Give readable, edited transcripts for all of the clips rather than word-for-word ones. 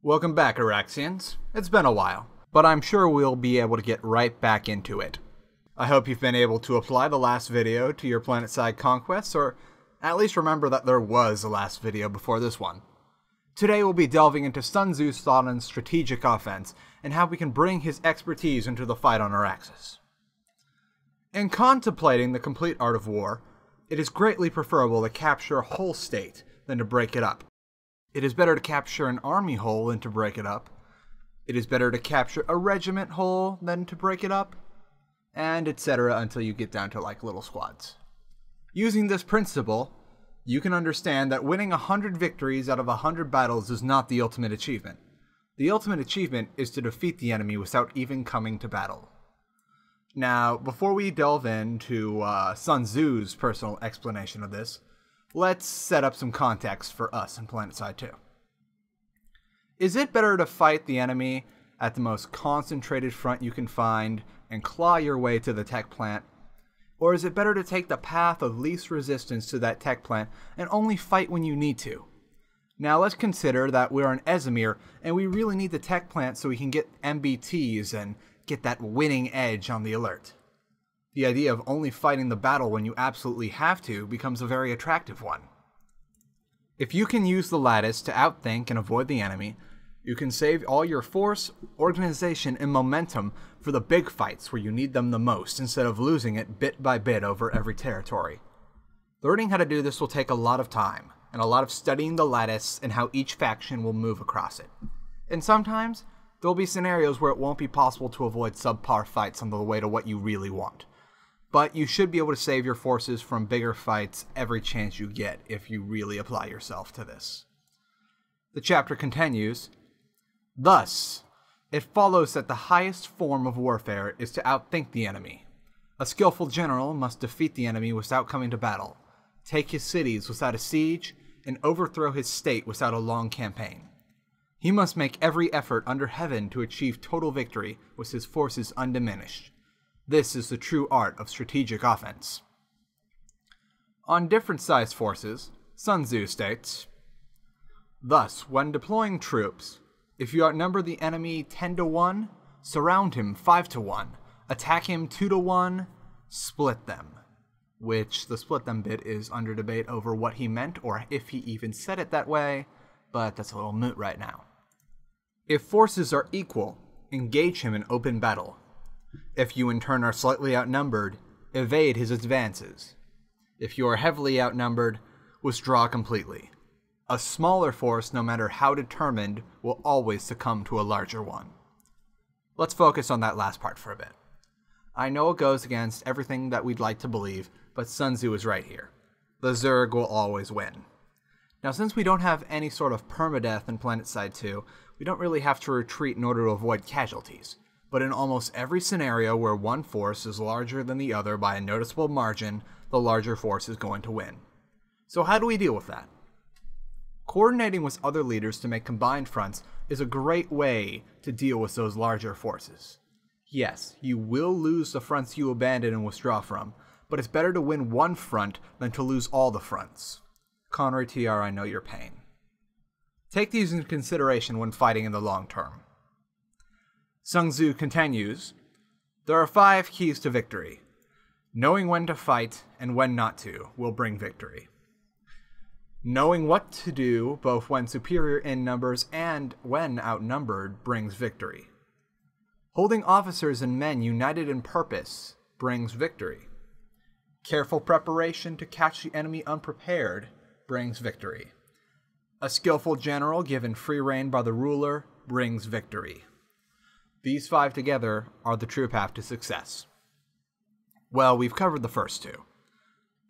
Welcome back, Araxians. It's been a while, but I'm sure we'll be able to get right back into it. I hope you've been able to apply the last video to your Planetside conquests, or at least remember that there was a last video before this one. Today we'll be delving into Sun Tzu's thought on strategic offense, and how we can bring his expertise into the fight on Araxis. In contemplating the complete art of war, it is greatly preferable to capture a whole state than to break it up. It is better to capture an army whole than to break it up. It is better to capture a regiment whole than to break it up, and etc. until you get down to like little squads. Using this principle, you can understand that winning 100 victories out of 100 battles is not the ultimate achievement. The ultimate achievement is to defeat the enemy without even coming to battle. Now, before we delve into Sun Tzu's personal explanation of this, let's set up some context for us in Planetside 2. Is it better to fight the enemy at the most concentrated front you can find and claw your way to the tech plant? Or is it better to take the path of least resistance to that tech plant and only fight when you need to? Now let's consider that we're in Ezimir and we really need the tech plant so we can get MBTs and get that winning edge on the alert. The idea of only fighting the battle when you absolutely have to becomes a very attractive one. If you can use the lattice to outthink and avoid the enemy, you can save all your force, organization, and momentum for the big fights where you need them the most instead of losing it bit by bit over every territory. Learning how to do this will take a lot of time, and a lot of studying the lattice and how each faction will move across it. And sometimes, there'll be scenarios where it won't be possible to avoid subpar fights on the way to what you really want. But you should be able to save your forces from bigger fights every chance you get if you really apply yourself to this. The chapter continues, "Thus, it follows that the highest form of warfare is to outthink the enemy. A skillful general must defeat the enemy without coming to battle, take his cities without a siege, and overthrow his state without a long campaign. He must make every effort under heaven to achieve total victory with his forces undiminished. This is the true art of strategic offense." On different sized forces, Sun Tzu states, "Thus, when deploying troops, if you outnumber the enemy 10 to 1, surround him 5 to 1, attack him 2 to 1, split them." Which, the split them bit is under debate over what he meant or if he even said it that way, but that's a little moot right now. If forces are equal, engage him in open battle. If you in turn are slightly outnumbered, evade his advances. If you are heavily outnumbered, withdraw completely. A smaller force, no matter how determined, will always succumb to a larger one. Let's focus on that last part for a bit. I know it goes against everything that we'd like to believe, but Sun Tzu is right here. The Zerg will always win. Now, since we don't have any sort of permadeath in Planetside 2, we don't really have to retreat in order to avoid casualties. But in almost every scenario where one force is larger than the other by a noticeable margin, the larger force is going to win. So how do we deal with that? Coordinating with other leaders to make combined fronts is a great way to deal with those larger forces. Yes, you will lose the fronts you abandon and withdraw from, but it's better to win one front than to lose all the fronts. Conroy TR, I know your pain. Take these into consideration when fighting in the long term. Sun Tzu continues, "There are 5 keys to victory. Knowing when to fight and when not to will bring victory. Knowing what to do both when superior in numbers and when outnumbered brings victory. Holding officers and men united in purpose brings victory. Careful preparation to catch the enemy unprepared brings victory. A skillful general given free rein by the ruler brings victory. These 5 together are the true path to success." Well, we've covered the first 2.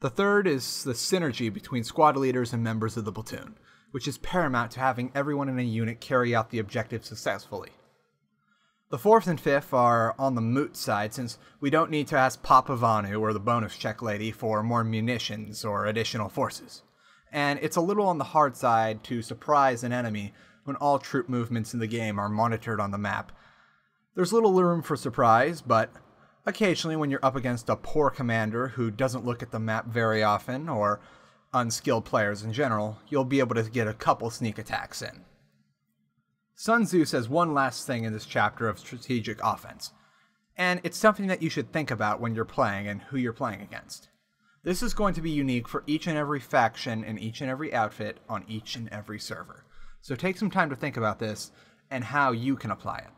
The third is the synergy between squad leaders and members of the platoon, which is paramount to having everyone in a unit carry out the objective successfully. The 4th and 5th are on the moot side since we don't need to ask Papa Vanu or the bonus check lady for more munitions or additional forces. And it's a little on the hard side to surprise an enemy when all troop movements in the game are monitored on the map. There's little room for surprise, but occasionally when you're up against a poor commander who doesn't look at the map very often, or unskilled players in general, you'll be able to get a couple sneak attacks in. Sun Tzu says one last thing in this chapter of strategic offense, and it's something that you should think about when you're playing and who you're playing against. This is going to be unique for each and every faction and each and every outfit on each and every server. So take some time to think about this and how you can apply it.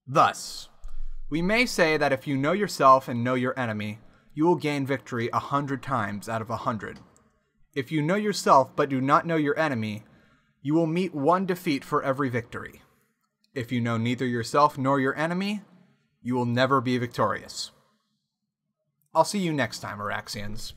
Thus, we may say that if you know yourself and know your enemy, you will gain victory 100 times out of 100. If you know yourself but do not know your enemy, you will meet one defeat for every victory. If you know neither yourself nor your enemy, you will never be victorious. I'll see you next time, Araxians.